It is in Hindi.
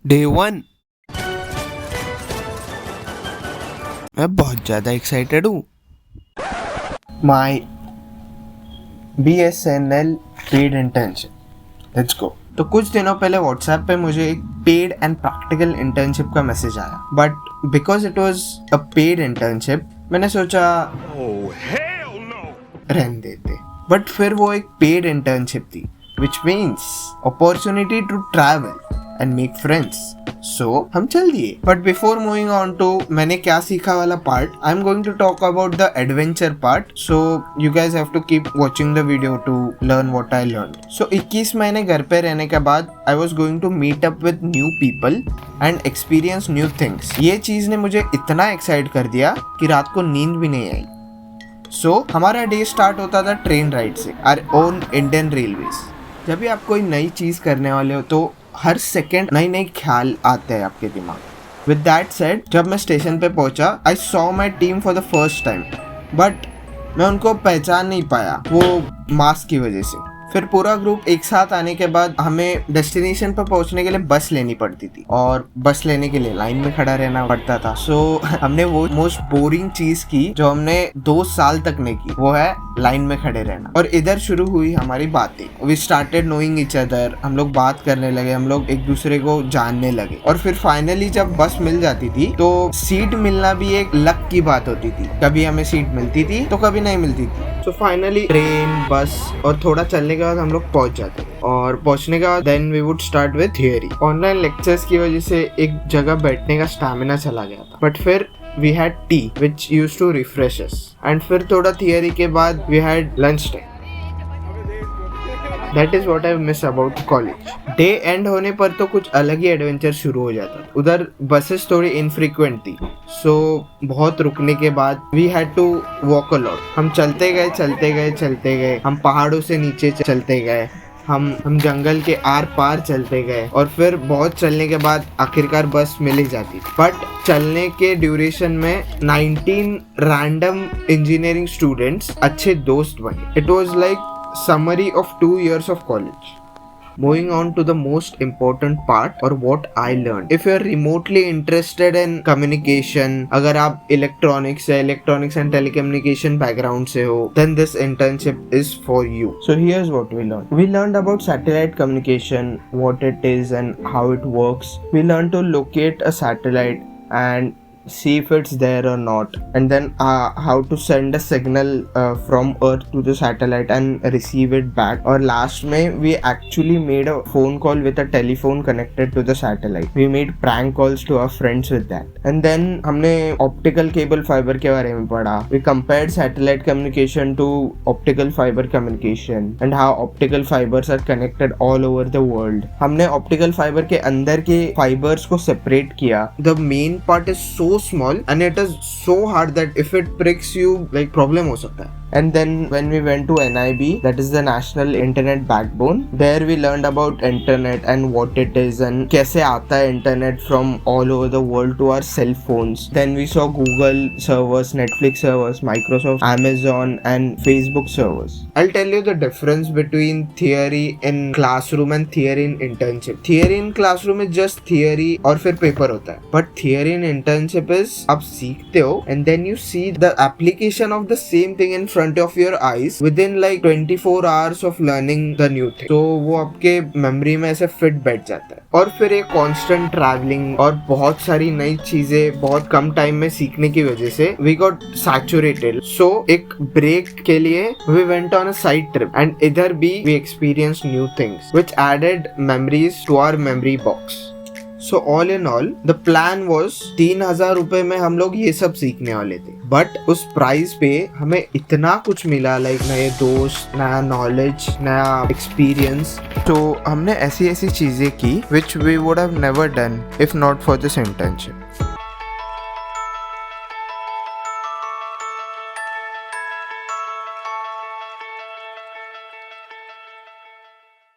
डे 1 मैं बहुत ज़्यादा एक्साइटेड हूँ। माई BSNL paid internship, let's go. तो कुछ दिनों पहले व्हाट्सएप पे मुझे एक पेड एंड प्रैक्टिकल इंटर्नशिप का मैसेज आया, but because it was a paid internship मैंने सोचा रहने देते। बट फिर वो एक पेड इंटर्नशिप थी, which means opportunity to travel and make friends. So हम चल दिए। But before moving on to मैंने क्या सीखा वाला part, I am going to talk about the adventure part. So you guys have to keep watching the video to learn what I learn. So 21 महीने घर पे रहने के बाद I was going to meet up with new people and experience new things. ये चीज ने मुझे इतना एक्साइट कर दिया कि रात को नींद भी नहीं आई। सो हमारा डे स्टार्ट होता था ट्रेन राइड से, आवर ओन इंडियन रेलवेज। जब भी आप कोई नई चीज करने वाले हो तो हर सेकेंड नई नई ख्याल आते हैं आपके दिमाग। विद दैट सेड, जब मैं स्टेशन पे पहुंचा, I saw my team for the first time, but मैं उनको पहचान नहीं पाया वो मास्क की वजह से। फिर पूरा ग्रुप एक साथ आने के बाद हमें डेस्टिनेशन पर पहुंचने के लिए बस लेनी पड़ती थी और बस लेने के लिए लाइन में खड़ा रहना पड़ता था। सो हमने वो मोस्ट बोरिंग चीज की जो हमने 2 साल तक नहीं की, वो है लाइन में खड़े रहना। और इधर शुरू हुई हमारी बातें। We started knowing each other, हम लोग बात करने लगे, हम लोग एक दूसरे को जानने लगे। और फिर फाइनली जब बस मिल जाती थी तो सीट मिलना भी एक लक की बात होती थी। कभी हमें सीट मिलती थी तो कभी नहीं मिलती थी। सो फाइनली ट्रेन, बस और थोड़ा चलने के बाद हम लोग पहुंच जाते। और पहुंचने के बाद then we would start with theory. Online lectures की वजह से एक जगह बैठने का स्टैमिना चला गया था, बट फिर we had tea which used to refresh us, and फिर थोड़ा थियरी के बाद we had lunch time. That is what I miss about college. Day and होने पर तो कुछ अलग ही एडवेंचर शुरू हो जाता। उधर बसेस थोड़ी इनफ्रीक्वेंट थी, सो बहुत रुकने के बाद we had to walk a lot. हम चलते गए, हम पहाड़ों से नीचे चलते गए, हम जंगल के आर पार चलते गए, और फिर बहुत चलने के बाद आखिरकार बस मिल ही जाती। बट चलने के ड्यूरेशन में 19 रैंडम इंजीनियरिंग स्टूडेंट्स अच्छे दोस्त बने। It was like summary of 2 years of college. Moving on to the most important part, or what I learned. If you are remotely interested in communication, अगर आप electronics and telecommunication background से हो, then this internship is for you. So here's what we learned. We learned about satellite communication, what it is and how it works. We learned to locate a satellite and see if it's there or not, and then how to send a signal from Earth to the satellite and receive it back. और last में we actually made a phone call with a telephone connected to the satellite. We made prank calls to our friends with that. And then हमने optical cable fiber के बारे में पढ़ा. We compared satellite communication to optical fiber communication and how optical fibers are connected all over the world. हमने optical fiber के अंदर के fibers को separate किया. The main part is so small and it is so hard that if it pricks you, like problem हो सकता है. And then when we went to NIB, that is the National Internet Backbone, there we learned about internet and what it is and कैसे आता है internet from all over the world to our cell phones. Then we saw Google servers, Netflix servers, Microsoft, Amazon and Facebook servers. I'll tell you the difference between theory in classroom and theory in internship. Theory in classroom is just theory और फिर paper होता है. But theory in internship is आप सीखते हो and then you see the application of the same thing in front of your eyes within like 24 hours of learning the new thing. तो वो आपके मेमोरी में ऐसे फिट बैठ जाता है। और फिर एक कांस्टेंट ट्रैवलिंग और बहुत सारी नई चीजें बहुत कम टाइम में सीखने की वजह से we got saturated. So एक ब्रेक के लिए we went on a side trip and इधर भी we experienced new things which added memories to our memory box. So all in all, the plan was 3,000 रुपए में हम लोग ये सब सीखने वाले थे, बट उस प्राइस पे हमें इतना कुछ मिला, लाइक नए दोस्त, नया नॉलेज, नया एक्सपीरियंस। तो हमने ऐसी चीजें की which we would have never done if not for this internship.